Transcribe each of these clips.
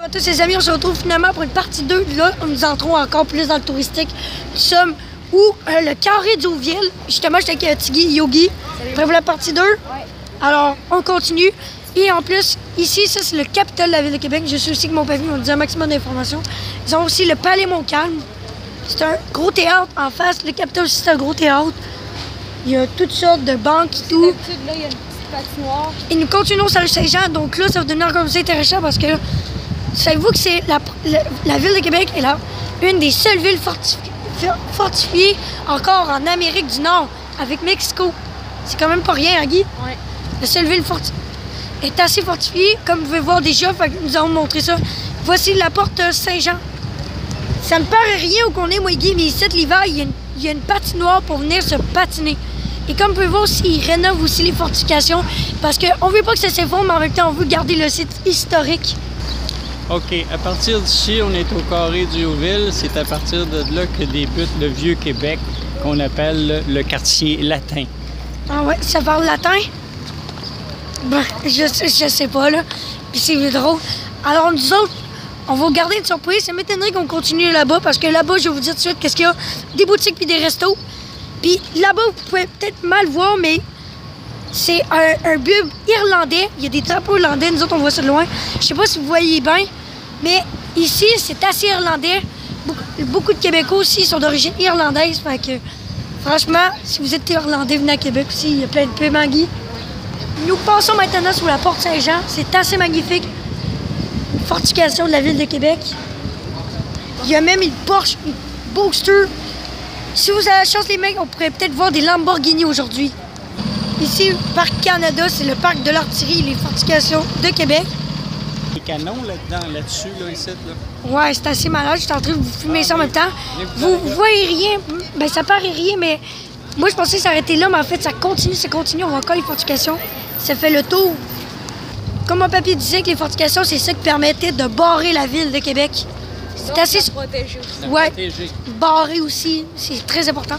À tous les amis, on se retrouve finalement pour une partie 2. Là, nous entrons encore plus dans le touristique. Nous sommes où le carré d'Hauville. Justement, j'étais avec Tiggy Yogi. Prêt pour la partie 2? Ouais. Alors, on continue. Et en plus, ici, ça, c'est le Capitole de la Ville de Québec. Je suis aussi que mon père, ils m'ont dit un maximum d'informations. Ils ont aussi le Palais Montcalm. C'est un gros théâtre en face. Le Capitole aussi, c'est un gros théâtre. Il y a toutes sortes de banques et tout. D'habitude, là, il y a une petite patinoire. Et nous continuons sur le Saint-Jean. Donc là, ça va devenir encore plus intéressant parce que là, savez-vous que c'est la Ville de Québec est une des seules villes fortifiées encore en Amérique du Nord, avec Mexico. C'est quand même pas rien, hein, Guy? Oui. La seule ville est assez fortifiée, comme vous pouvez voir déjà, nous allons montrer ça. Voici la porte Saint-Jean. Ça ne paraît rien où qu'on est, moi, Guy, mais ici, l'hiver, il y a une patinoire pour venir se patiner. Et comme vous pouvez voir aussi, ils rénovent aussi les fortifications, parce qu'on ne veut pas que ça s'effondre, mais en même temps, on veut garder le site historique. OK. À partir d'ici, on est au carré d'Hauville. C'est à partir de là que débute le Vieux-Québec, qu'on appelle le quartier latin. Ah ouais, ça parle latin? Ben, je sais pas, là. Puis c'est drôle. Alors, nous autres, on va garder une surprise. Ça m'étonnerait qu'on continue là-bas, parce que là-bas, je vais vous dire tout de suite qu'est-ce qu'il y a. Des boutiques puis des restos. Puis là-bas, vous pouvez peut-être mal voir, mais c'est un pub irlandais. Il y a des drapeaux irlandais. Nous autres, on voit ça de loin. Je sais pas si vous voyez bien, mais ici, c'est assez irlandais. Beaucoup de Québécois aussi sont d'origine irlandaise. Fait que, franchement, si vous êtes irlandais, venez à Québec aussi. Il y a plein de pubs, Maggie. Nous passons maintenant sur la porte Saint-Jean. C'est assez magnifique. Une fortification de la Ville de Québec. Il y a même une Porsche, une Boxster. Si vous avez la chance, les mecs, on pourrait peut-être voir des Lamborghini aujourd'hui. Ici, Parc Canada, c'est le parc de l'artillerie et les fortifications de Québec. Les canons là-dessus, là, ici, là. Ouais, c'est assez malade. Je suis en train de vous filmer ça en même temps. Vous voyez rien. Ben, ça paraît rien, mais moi, je pensais que ça arrêtait là, mais en fait, ça continue. On voit encore les fortifications. Ça fait le tour. Comme mon papier disait que les fortifications, c'est ça qui permettait de barrer la Ville de Québec. C'est assez protégé aussi. Ouais, barrer aussi, c'est très important.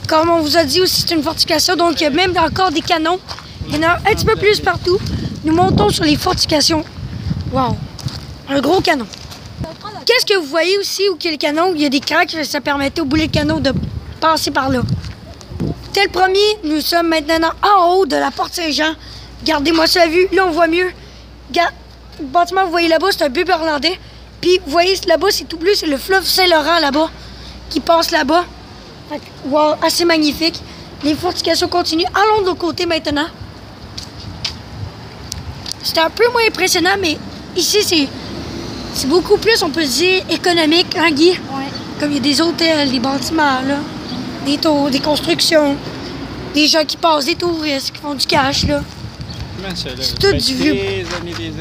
Comme on vous a dit aussi, c'est une fortification, donc il y a même encore des canons. Il y en a un petit peu plus partout. Nous montons sur les fortifications. Wow, un gros canon. Qu'est-ce que vous voyez aussi où il y a le canon? Il y a des craques, ça permettait au boulet de canon de passer par là. Tel premier, nous sommes maintenant en haut de la porte Saint-Jean. Regardez-moi ça, la vue. Là, on voit mieux. Le bâtiment, vous voyez là-bas, c'est un pub irlandais. Puis, vous voyez, là-bas, c'est tout bleu, c'est le fleuve Saint-Laurent, là-bas, qui passe là-bas. Wow, assez magnifique. Les fortifications continuent. Allons de l'autre côté maintenant. C'est un peu moins impressionnant, mais ici, c'est beaucoup plus, on peut dire, économique, hein, Guy? Ouais. Comme il y a des hôtels, des bâtiments, là, des tours, des constructions, des gens qui passent, des touristes, qui font du cash, là. C'est tout du vieux. Des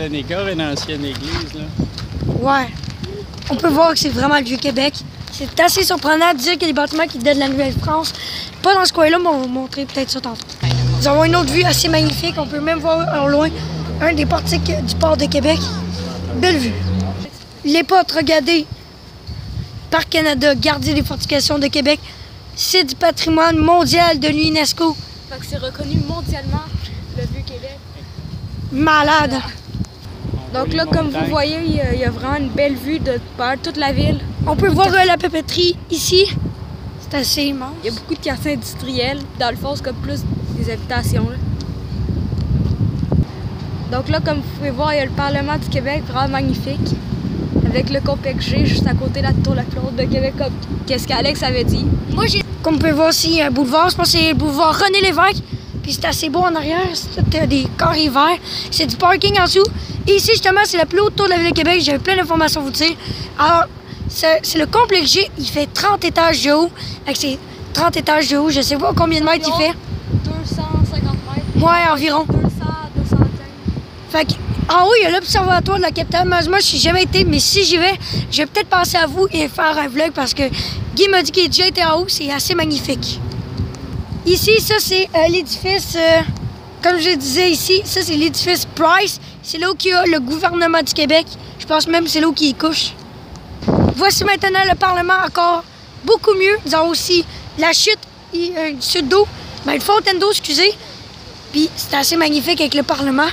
années, encore une ancienne église, là. Ouais. On peut voir que c'est vraiment le Vieux-Québec. C'est assez surprenant de dire qu'il y a des bâtiments qui datent de la Nouvelle-France. Pas dans ce coin-là, mais on va vous montrer peut-être ça tantôt. Nous avons une autre vue assez magnifique. On peut même voir au loin un des portiques du port de Québec. Belle vue. Les portes, regardez. Parc Canada, gardien des fortifications de Québec. Site du patrimoine mondial de l'UNESCO. Fait que c'est reconnu mondialement, le Vieux-Québec. Malade. Donc là, comme vous voyez, il y a vraiment une belle vue de par toute la ville. On peut voir la papeterie ici. C'est assez immense. Il y a beaucoup de quartiers industriels. Dans le fond, c'est comme plus des habitations. Là. Donc là, comme vous pouvez voir, il y a le Parlement du Québec, vraiment magnifique. Avec le Complexe-G juste à côté de la Tour La Claude de Québec, comme qu'est-ce qu'Alex avait dit. Moi, comme vous pouvez voir ici, un boulevard, je pense que c'est le boulevard René Lévesque. Puis c'est assez beau en arrière, c'est tout des carrés verts. C'est du parking en dessous. Et ici, justement, c'est la plus haute tour de la Ville de Québec. J'avais plein d'informations à vous dire. Alors, c'est le complexe G. Il fait 30 étages de haut. Avec ses 30 étages de haut, je sais pas combien de mètres il fait. 250 mètres. Ouais, environ. 200, 215. Fait que, en haut, il y a l'observatoire de la capitale. Malheureusement, je suis jamais été, mais si j'y vais, je vais peut-être penser à vous et faire un vlog parce que Guy m'a dit qu'il a déjà été en haut. C'est assez magnifique. Ici, ça, c'est l'édifice, comme je disais ici, ça, c'est l'édifice Price. C'est là où il y a le gouvernement du Québec. Je pense même que c'est là où il couche. Voici maintenant le Parlement encore beaucoup mieux. Nous avons aussi la chute, une chute d'eau, une fontaine d'eau, excusez. Puis c'est assez magnifique avec le Parlement.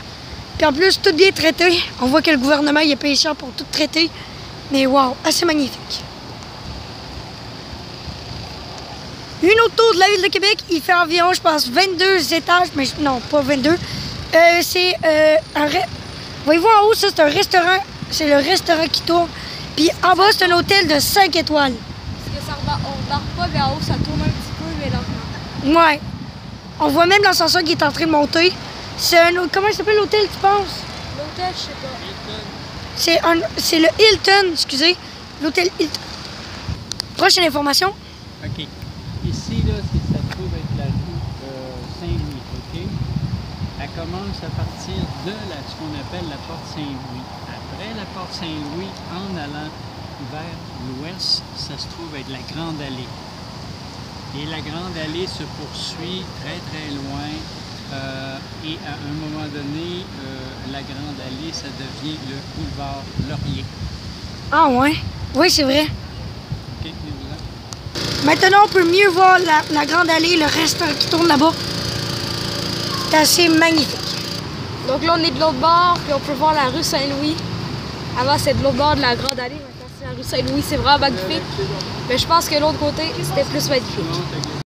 Puis en plus, tout bien traité. On voit que le gouvernement il a payé cher pour tout traiter. Mais wow, assez magnifique. Une autre tour de la ville de Québec, il fait environ, je pense, 22 étages. Mais non, pas 22. C'est un... Voyez-vous en haut, ça, c'est un restaurant. C'est le restaurant qui tourne. Puis en bas, c'est un hôtel de 5 étoiles. Parce que on ne part pas vers haut, ça tourne un petit peu, mais lentement. Ouais. On voit même l'ascenseur qui est en train de monter. C'est un... Comment il s'appelle l'hôtel, tu penses? L'hôtel, je sais pas. C'est le Hilton, excusez. L'hôtel Hilton. Prochaine information. OK. Ici, là, ça se trouve être la rue Saint-Louis, OK? Elle commence à partir de ce qu'on appelle la porte Saint-Louis. Après la porte Saint-Louis, en allant vers l'ouest, ça se trouve être la Grande Allée. Et la Grande Allée se poursuit très, très loin. Et à un moment donné, la Grande Allée, ça devient le boulevard Laurier. Ah ouais? Oui, c'est vrai. OK, venez-vous-en. Maintenant, on peut mieux voir la Grande Allée, le restaurant qui tourne là-bas. C'est assez magnifique. Donc là, on est de l'autre bord, puis on peut voir la rue Saint-Louis. Avant, c'est de l'autre bord de la Grande Allée. Maintenant, c'est la rue Saint-Louis. C'est vraiment magnifique. Mais je pense que l'autre côté, c'était plus magnifique.